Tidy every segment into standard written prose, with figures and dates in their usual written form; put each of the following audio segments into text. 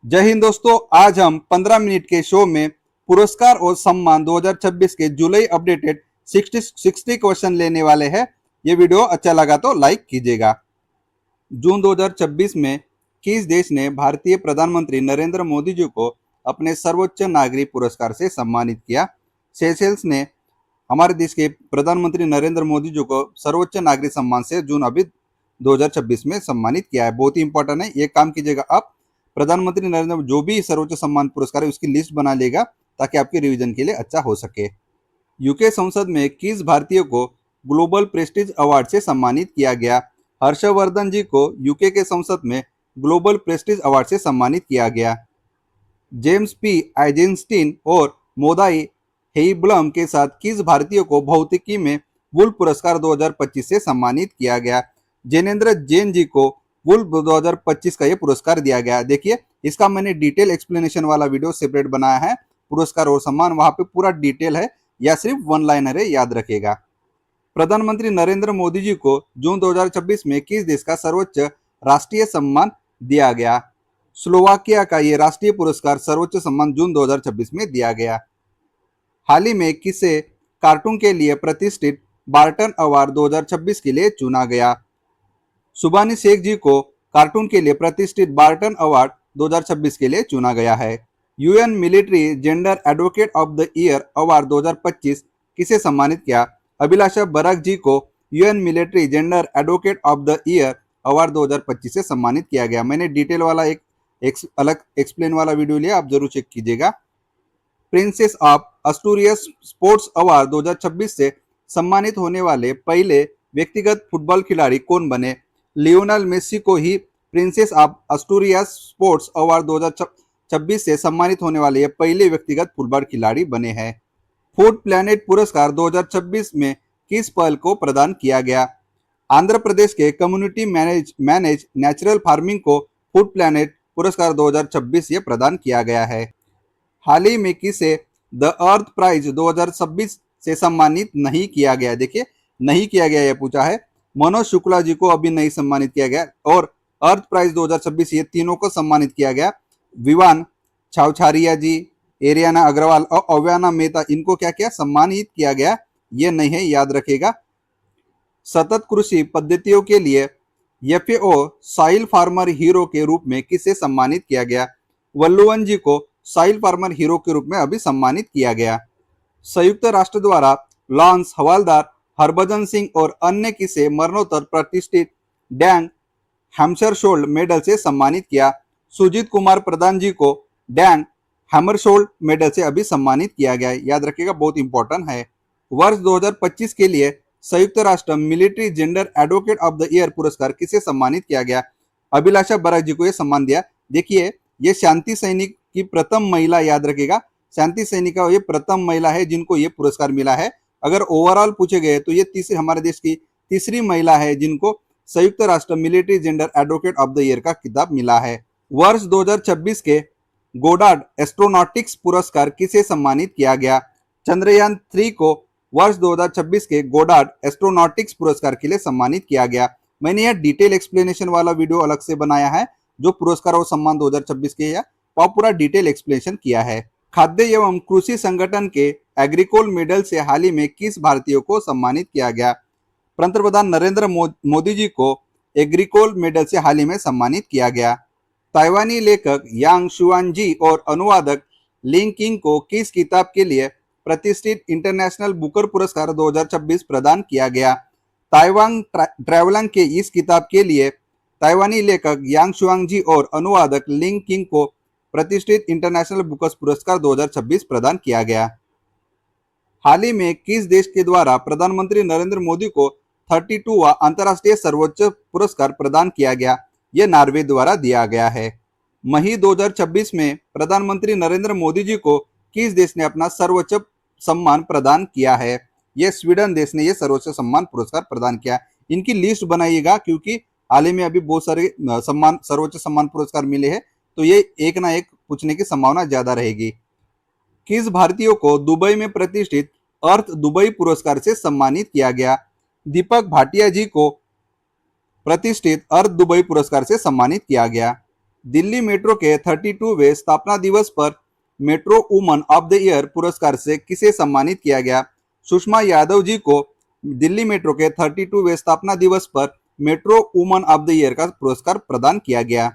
जय हिंद दोस्तों, आज हम 15 मिनट के शो में पुरस्कार और सम्मान 2026 के जुलाई अपडेटेड 60 क्वेश्चन लेने वाले हैं। ये वीडियो अच्छा लगा तो लाइक कीजिएगा। जून 2026 में किस देश ने भारतीय प्रधानमंत्री नरेंद्र मोदी जी को अपने सर्वोच्च नागरिक पुरस्कार से सम्मानित किया? सेशेल्स ने हमारे देश के प्रधानमंत्री नरेंद्र मोदी जी को सर्वोच्च नागरिक सम्मान से जून अभी 2026 में सम्मानित किया है। बहुत ही इंपॉर्टेंट है, ये काम कीजिएगा आप। प्रधानमंत्री नरेंद्र जो भी सर्वोच्च सम्मान पुरस्कार है उसकी लिस्ट बना लेगा ताकि आपके रिवीजन के लिए अच्छा हो सके। यूके संसद में किस भारतीय को ग्लोबल प्रेस्टीज अवार्ड से सम्मानित किया गया? हर्षवर्धन जी को यूके के संसद में ग्लोबल प्रेस्टीज अवार्ड से सम्मानित किया गया। जेम्स पी आइजेंस्टीन और मोदाई हेइब्लम के साथ किस भारतीय को भौतिकी में वुल्फ पुरस्कार 2025 से सम्मानित किया गया? जैनेन्द्र जैन जी को वुल्फ 2025 का ये पुरस्कार दिया गया। देखिए, इसका मैंने डिटेल एक्सप्लेनेशन वाला वीडियो सेपरेट बनाया है, पुरस्कार और सम्मान, वहां पे पूरा डिटेल है, या सिर्फ वन लाइनर है, याद रखेगा। प्रधानमंत्री नरेंद्र मोदी जी को जून 2026 में किस देश का सर्वोच्च राष्ट्रीय सम्मान दिया गया? स्लोवाकिया का ये राष्ट्रीय पुरस्कार सर्वोच्च सम्मान जून 2026 में दिया गया। हाल ही में किसे कार्टून के लिए प्रतिष्ठित बार्टन अवार्ड 2026 के लिए चुना गया? सुबानी शेख जी को कार्टून के लिए प्रतिष्ठित बार्टन अवार्ड 2026 के लिए चुना गया है। UN military gender advocate of the year award 2025 किसे सम्मानित किया? अभिलाषा बराक जी को UN military gender advocate of the year award 2025 से सम्मानित किया गया। मैंने डिटेल वाला एक अलग एक्सप्लेन वाला वीडियो लिया, आप जरूर चेक कीजिएगा। प्रिंसेस ऑफ अस्टूरियस स्पोर्ट्स अवार्ड 2026 से सम्मानित होने वाले पहले व्यक्तिगत फुटबॉल खिलाड़ी कौन बने? लियोनेल मेसी को ही प्रिंसेस ऑफ अस्टूरियस स्पोर्ट्स अवार्ड 2026 से सम्मानित होने वाले ये पहले व्यक्तिगत फुटबॉल खिलाड़ी बने हैं। फूड प्लैनेट पुरस्कार 2026 में किस पहल को प्रदान किया गया? आंध्र प्रदेश के कम्युनिटी मैनेज नेचुरल फार्मिंग को फूड प्लैनेट पुरस्कार 2026 ये प्रदान किया गया है। हाल ही में किसे द अर्थ प्राइज 2026 से सम्मानित नहीं किया गया? देखिए, नहीं किया गया, यह पूछा है। मनोज शुक्ला जी को अभी नहीं सम्मानित किया गया, और अर्थ प्राइज 2026 ये तीनों को सम्मानित किया गया। विवान छावछारिया जी, एरियाना अग्रवाल और अव्याना मेहता, इनको क्या किया? सम्मानित किया गया, ये नहीं है, याद रखेगा। सतत कृषि पद्धतियों के लिए एफएओ सॉइल फार्मर हीरो के रूप में किसे सम्मानित किया गया? वल्लुवन जी को सॉइल फार्मर हीरो के रूप में अभी सम्मानित किया गया। संयुक्त राष्ट्र द्वारा लॉन्स हवालदार हरभजन सिंह और अन्य किसे मरणोत्तर प्रतिष्ठित डैंग हैमरशोल्ड मेडल से सम्मानित किया? सुजीत कुमार प्रधान जी को डैंग हैमरशोल्ड मेडल से अभी सम्मानित किया गया है, याद रखिएगा, बहुत इंपॉर्टेंट है। वर्ष 2025 के लिए संयुक्त राष्ट्र military gender advocate of the year पुरस्कार किसे सम्मानित किया गया? अभिलाषा बराक जी को यह सम्मान दिया। देखिए, ये शांति सैनिक की प्रथम महिला, याद रखेगा, शांति सैनिका ये प्रथम महिला है जिनको ये पुरस्कार मिला है। अगर ओवरऑल पूछे गए तो ये तीसरी, हमारे देश की तीसरी महिला है जिनको संयुक्त राष्ट्र military gender advocate of the year का खिताब मिला है। वर्ष 2026 के गोडार्ड एस्ट्रोनॉटिक्स पुरस्कार किसे सम्मानित किया गया? चंद्रयान 3 को वर्ष 2026 के गोडार्ड एस्ट्रोनॉटिक्स पुरस्कार के लिए सम्मानित किया गया। मैंने यह डिटेल एक्सप्लेनेशन वाला वीडियो अलग से बनाया है, जो पुरस्कार और सम्मान 2026 के है, वह पूरा डिटेल एक्सप्लेनेशन किया है। खाद्य एवं कृषि संगठन के एग्रीकोल मेडल से हाल ही में किस भारतीय को सम्मानित किया गया? पंतप्रधान नरेंद्र मोदी जी को एग्रीकोल मेडल से हाल ही में सम्मानित किया गया। ताइवानी लेखक यांग शुआनजी और अनुवादक लिंग किंग को किस किताब के लिए प्रतिष्ठित इंटरनेशनल बुकर पुरस्कार 2026 प्रदान किया गया? ताइवान ट्रैवलर के इस किताब के लिए ताइवानी लेखक यांग शुआनजी और अनुवादक लिंग किंग को प्रतिष्ठित इंटरनेशनल बुकर्स पुरस्कार 2026 प्रदान किया गया। हाल ही में किस देश के द्वारा प्रधानमंत्री नरेंद्र मोदी को 32वां अंतर्राष्ट्रीय सर्वोच्च पुरस्कार प्रदान किया गया? यह नॉर्वे द्वारा दिया गया है। मई 2026 में प्रधानमंत्री नरेंद्र मोदी जी को किस देश ने अपना सर्वोच्च सम्मान प्रदान किया है? यह स्वीडन देश ने यह सर्वोच्च सम्मान पुरस्कार प्रदान किया। इनकी लिस्ट बनाइएगा, क्योंकि हाल ही में अभी बहुत सारे सम्मान, सर्वोच्च सम्मान पुरस्कार मिले हैं, तो ये एक ना एक पूछने की संभावना ज्यादा रहेगी। किस भारतीय को दुबई में प्रतिष्ठित अर्थ दुबई पुरस्कार से सम्मानित किया गया? दीपक भाटिया जी को प्रतिष्ठित अर्थ दुबई पुरस्कार से सम्मानित किया गया। दिल्ली मेट्रो के 32वें स्थापना दिवस पर metro woman of the year पुरस्कार से किसे सम्मानित किया गया? सुषमा यादव जी को दिल्ली मेट्रो के 32वें स्थापना दिवस पर metro woman of the year का पुरस्कार प्रदान किया गया।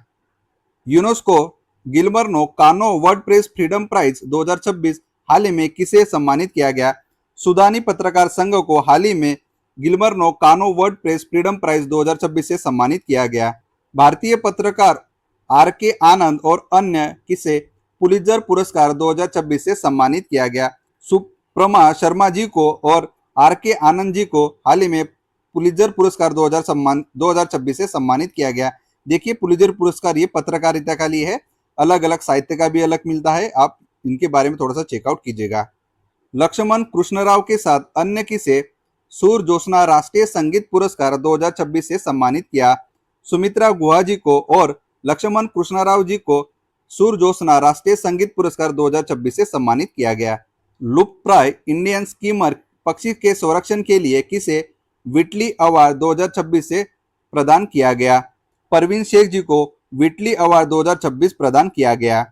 यूनेस्को गिलमर्नो कानो वर्ल्ड प्रेस फ्रीडम प्राइज 2026 हाल ही में किसे सम्मानित किया गया? सुदानी पत्रकार संघ को हाल ही में गिलमर्नो कानो वर्ल्ड प्रेस फ्रीडम प्राइज 2026 से सम्मानित किया गया। भारतीय पत्रकार आर के आनंद और अन्य किसे पुलित्जर पुरस्कार 2026 से सम्मानित किया गया? सुप्रमा शर्मा जी को और आर के आनंद जी को हाल ही में पुलित्जर पुरस्कार 2026 से सम्मानित किया गया। देखिए, पुलित्जर पुरस्कार ये पत्रकारिता का लिए है, अलग अलग साहित्य का भी अलग मिलता है, आप इनके बारे में थोड़ा सा चेकआउट कीजिएगा। लक्ष्मण कृष्णराव के साथ अन्य किसे सूर जोशना राष्ट्रीय संगीत पुरस्कार 2026 से सम्मानित किया? सुमित्रा गुहा जी को और लक्ष्मण कृष्णराव जी को सूर जोशना राष्ट्रीय संगीत पुरस्कार 2026 से सम्मानित किया गया। लुप्तप्राय इंडियन स्कीमर पक्षी के संरक्षण के लिए किसे विटली अवार्ड 2026 से प्रदान किया गया? परवीन शेख जी को विटली अवार्ड 2026 प्रदान किया गया।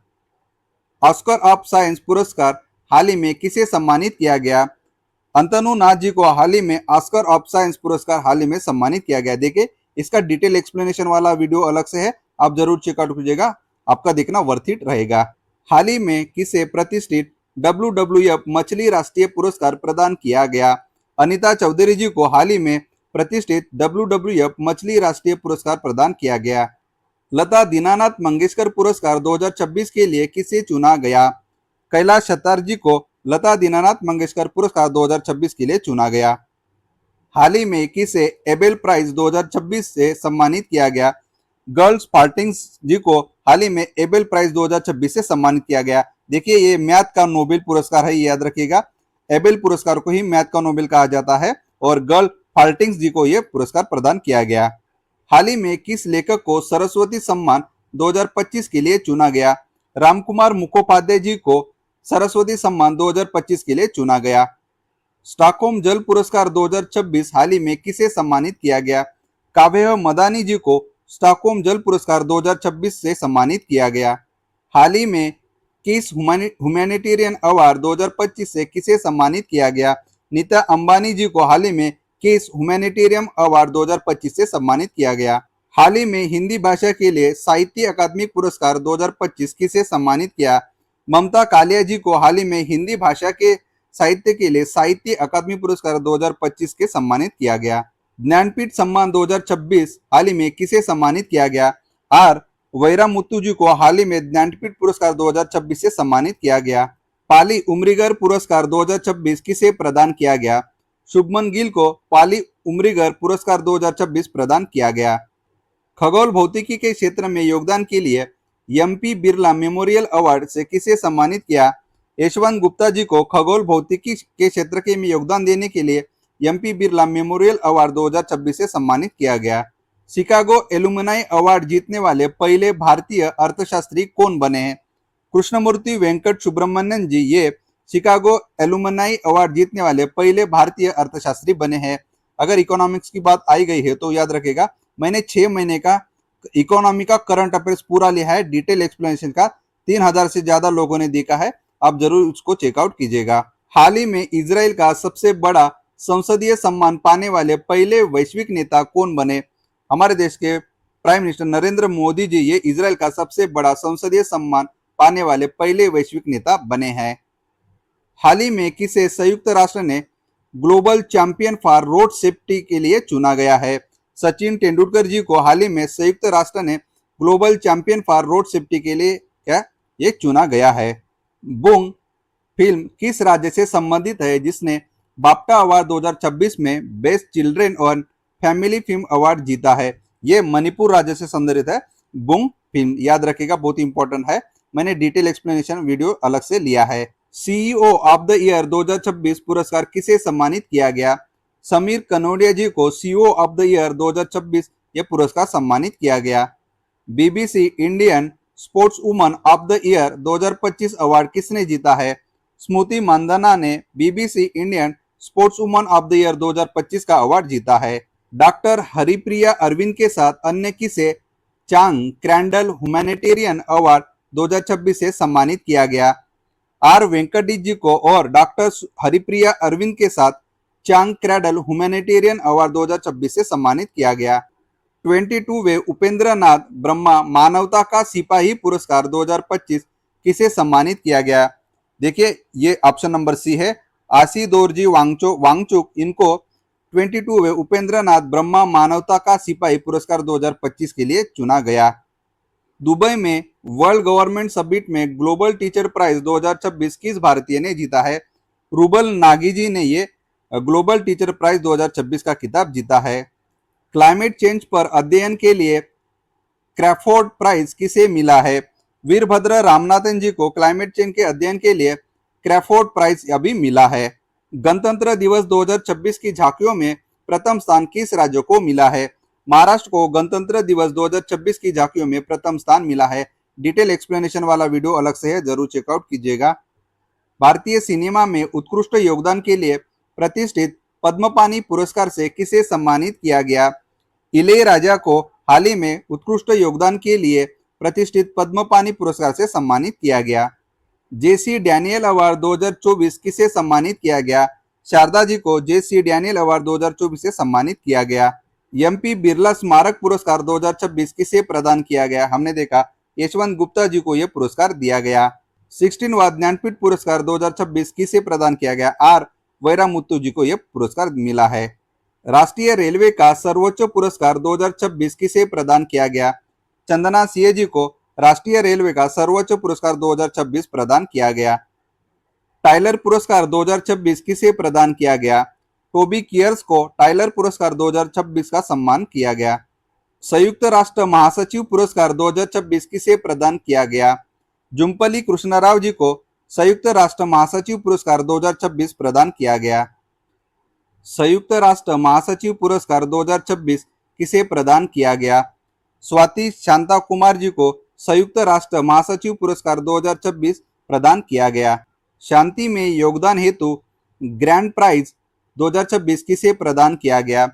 ऑस्कर ऑफ साइंस पुरस्कार हाल ही में किसे सम्मानित किया गया? अंतनु नाथ जी को हाल ही में ऑस्कर ऑफ साइंस पुरस्कार हाल ही में सम्मानित किया गया। देखिए, इसका डिटेल एक्सप्लेनेशन वाला वीडियो अलग से है, आप जरूर चेकआउट कीजिएगा, आपका देखना वर्थ इट रहेगा। हाल ही में किसे प्रतिष्ठित WWF मछली राष्ट्रीय पुरस्कार प्रदान किया गया? अनीता चौधरी जी को हाल ही में प्रतिष्ठित WWF मछली राष्ट्रीय पुरस्कार प्रदान किया गया। लता दीनानाथ मंगेशकर पुरस्कार 2026 के लिए किसे चुना गया? कैलाश सत्तार जी को लता दीनानाथ मंगेशकर पुरस्कार 2026 के लिए चुना गया। हाल ही में किसे एबेल प्राइज 2026 से सम्मानित किया गया? गर्ल्स फार्टिंग्स जी को हाल ही में एबेल प्राइज 2026 से सम्मानित किया गया। देखिए, ये मैथ का नोबेल पुरस्कार है, याद रखिएगा। एबेल पुरस्कार को ही मैथ का नोबेल कहा जाता है और गर्ल फार्टिंग्स जी को यह पुरस्कार प्रदान किया गया। हाल ही में किस लेखक को सरस्वती सम्मान 2025 के लिए चुना गया? रामकुमार मुखोपाध्याय जी को सरस्वती सम्मान 2025 के लिए चुना गया। स्टॉकहोम जल पुरस्कार 2026 हाल ही में किसे सम्मानित किया गया? काव्य मदानी जी को स्टॉकहोम जल पुरस्कार 2026 से सम्मानित किया गया। हाल ही में किस ह्यूमैनिटेरियन अवार्ड 2025 से किसे सम्मानित किया गया? नीता अंबानी जी को हाल ही में किस ह्यूमैनिटेरियन अवार्ड 2025 से सम्मानित किया गया? हाल ही में हिंदी भाषा के लिए साहित्य अकादमी पुरस्कार 2025 किसे सम्मानित किया? ममता कालिया जी को हाल ही में हिंदी भाषा के साहित्य के लिए साहित्य अकादमी पुरस्कार 2025 के सम्मानित किया गया। ज्ञानपीठ सम्मान 2026 हाल ही में किसे सम्मानित किया गया? आर वैरामुत्तु जी को हाल ही में ज्ञानपीठ पुरस्कार 2026 से सम्मानित किया गया। पाली उमरीगर पुरस्कार 2026 किसे प्रदान किया गया? शुभमन गिल को पाली उमरीगर पुरस्कार 2026 प्रदान किया गया। खगोल भौतिकी के क्षेत्र में योगदान के लिए MP बिरला मेमोरियल अवार्ड से किसे सम्मानित किया? यशवंत गुप्ता जी को खगोल भौतिकी के क्षेत्र के में योगदान देने के लिए MP बिरला मेमोरियल अवार्ड 2026 से सम्मानित किया गया। शिकागो एलुमनाई अवार्ड जीतने वाले पहले भारतीय अर्थशास्त्री कौन बने हैं? कृष्णमूर्ति वेंकट सुब्रमण्यन जी ये शिकागो एलुमनाई अवार्ड जीतने वाले पहले भारतीय अर्थशास्त्री बने हैं। अगर इकोनॉमिक्स की बात आई गई है तो याद रखेगा, मैंने 6 महीने का इकोनॉमी का करंट अफेयर्स पूरा लिया है, डिटेल एक्सप्लेनेशन का 3000 से ज्यादा लोगों ने देखा है, आप जरूर उसको चेकआउट कीजिएगा। हाल ही में इजराइल का सबसे बड़ा संसदीय सम्मान पाने वाले पहले वैश्विक नेता कौन बने? हमारे देश के प्राइम मिनिस्टर नरेंद्र मोदी जी ये इजराइल का सबसे बड़ा संसदीय सम्मान पाने वाले पहले वैश्विक नेता बने हैं। हाल ही में किसे संयुक्त राष्ट्र ने global champion for road safety के लिए चुना गया है? सचिन तेंदुलकर जी को हाल ही में संयुक्त राष्ट्र ने global champion for road safety के लिए ये चुना गया है। बुंग फिल्म किस राज्य से संबंधित है जिसने बाफ्टा अवार्ड 2026 में बेस्ट चिल्ड्रेन और फैमिली फिल्म अवार्ड जीता है? ये मणिपुर राज्य से संबंधित है। बुंग फिल्म याद रखिएगा, बहुत इंपॉर्टेंट है, मैंने डिटेल एक्सप्लेनेशन वीडियो अलग से लिया है। CEO ऑफ द ईयर 2026 पुरस्कार किसे सम्मानित किया गया? समीर कनोडिया जी को CEO ऑफ द ईयर 2026 ये पुरस्कार सम्मानित किया गया। BBC Indian sports woman of the year 2025 award किसने जीता है? स्मृति मानधना ने BBC Indian sports woman of the year 2025 का अवार्ड जीता है। डॉक्टर हरिप्रिया अरविंद के साथ अन्य किसे चांग क्रैंडल ह्यूमैनिटेरियन अवार्ड 2026 से सम्मानित किया गया। आर वेंकटेश जी को और डॉक्टर हरिप्रिया अरविंद के साथ चांग क्रैडल ह्यूमैनिटेरियन अवार्ड 2026 से सम्मानित किया गया। 22वें उपेंद्र नाथ ब्रह्मा मानवता का सिपाही पुरस्कार 2025 किसे सम्मानित किया गया? देखिए ये ऑप्शन नंबर सी है, आशी दोरजी वांगचुक। इनको 22वें उपेंद्र नाथ ब्रह्मा मानवता का सिपाही पुरस्कार 2025 के लिए चुना गया। दुबई में वर्ल्ड गवर्नमेंट समिट में ग्लोबल टीचर प्राइज 2026 किस भारतीय ने जीता है? रूबल नागी जी ने ये ग्लोबल टीचर प्राइज 2026 का खिताब जीता है। क्लाइमेट चेंज पर अध्ययन के लिए क्रैफोर्ड प्राइज किसे मिला है? वीरभद्र रामनाथन जी को क्लाइमेट चेंज के अध्ययन के लिए क्रैफोर्ड प्राइज अभी मिला है। गणतंत्र दिवस 2026 की झांकियों में प्रथम स्थान किस राज्य को मिला है? महाराष्ट्र को गणतंत्र दिवस 2026 की झांकियों में प्रथम स्थान मिला है। डिटेल एक्सप्लेनेशन वाला वीडियो अलग से है, जरूर चेकआउट कीजिएगा। भारतीय सिनेमा में उत्कृष्ट योगदान के लिए प्रतिष्ठित पद्मपानी पुरस्कार से किसे सम्मानित किया गया? इलैयाराजा को हाल ही में उत्कृष्ट योगदान के लिए प्रतिष्ठित पद्मपानी पुरस्कार से सम्मानित किया गया। जेसी डैनियल अवार्ड 2024 किसे सम्मानित किया गया? शारदा जी को जेसी डैनियल अवार्ड 2024 से सम्मानित किया गया। एमपी बिरला स्मारक पुरस्कार 2026 किसे प्रदान किया गया? हमने देखा यशवंत गुप्ता जी को यह पुरस्कार दिया गया। 16वां ज्ञानपीठ पुरस्कार 2026 किसे प्रदान किया गया? आर वैरामुत्तु जी को यह पुरस्कार मिला है। राष्ट्रीय रेलवे का सर्वोच्च पुरस्कार 2026 किसे प्रदान किया गया? चंदना सिंह जी को राष्ट्रीय रेलवे का सर्वोच्च पुरस्कार 2026 प्रदान किया गया। टाइलर पुरस्कार 2026 किसे प्रदान किया गया? टोबी कियर्स को टाइलर पुरस्कार 2026 का सम्मान किया गया। संयुक्त राष्ट्र महासचिव पुरस्कार 2026 किसे प्रदान किया गया? जुम्पली कृष्णराव जी को संयुक्त राष्ट्र महासचिव पुरस्कार 2026 प्रदान किया गया। संयुक्त राष्ट्र महासचिव पुरस्कार 2026 किसे प्रदान किया गया? स्वाति शांता कुमार जी को संयुक्त राष्ट्र महासचिव पुरस्कार 2026 प्रदान किया गया। शांति में योगदान हेतु ग्रैंड प्राइज 2026 किसे प्रदान किया गया?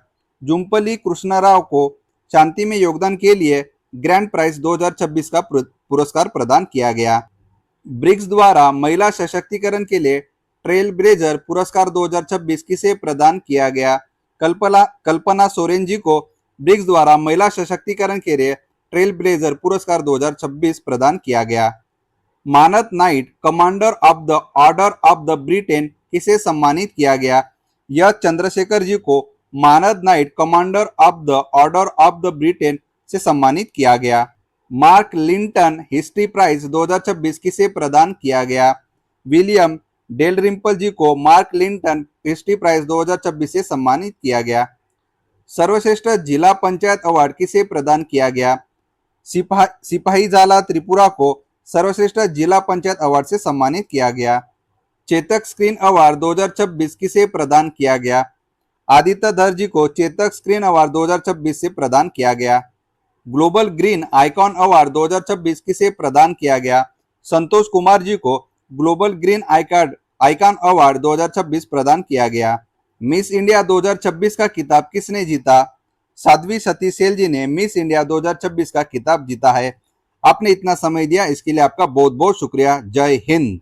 जुम्पली कृष्णराव को शांति में योगदान के लिए ग्रैंड प्राइज 2026 का पुरस्कार प्रदान किया गया। ब्रिक्स द्वारा महिला सशक्तिकरण के लिए ट्रेल ब्लेजर पुरस्कार 2026 किसे प्रदान किया गया? कल्पना सोरेन जी को ब्रिक्स द्वारा महिला सशक्तिकरण के लिए ट्रेल ब्लेजर पुरस्कार 2026 प्रदान किया गया। मानद night commander of the order of the Britain किसे सम्मानित किया गया? यह चंद्रशेखर जी को मानद night commander of the order of the Britain से सम्मानित किया गया। मार्क लिंटन हिस्ट्री प्राइज 2026 किसे प्रदान किया गया? विलियम डेलरिम्पल जी को मार्क लिंटन हिस्ट्री प्राइज 2026 से सम्मानित किया गया। सर्वश्रेष्ठ जिला पंचायत अवार्ड किसे प्रदान किया गया? सिपाहीजाला त्रिपुरा को सर्वश्रेष्ठ जिला पंचायत अवार्ड से सम्मानित किया गया। चेतक स्क्रीन अवार्ड 2026 किसे प्रदान किया गया? आदित्य धर जी को चेतक स्क्रीन अवार्ड 2026 से प्रदान किया गया। ग्लोबल ग्रीन आइकॉन अवार्ड 2026 किसे प्रदान किया गया? संतोष कुमार जी को ग्लोबल ग्रीन आइकॉन अवार्ड 2026 प्रदान किया गया। मिस इंडिया 2026 का खिताब किसने जीता? साध्वी सती सेल जी ने मिस इंडिया 2026 का खिताब जीता है। आपने इतना समय दिया इसके लिए आपका बहुत बहुत शुक्रिया। जय हिंद।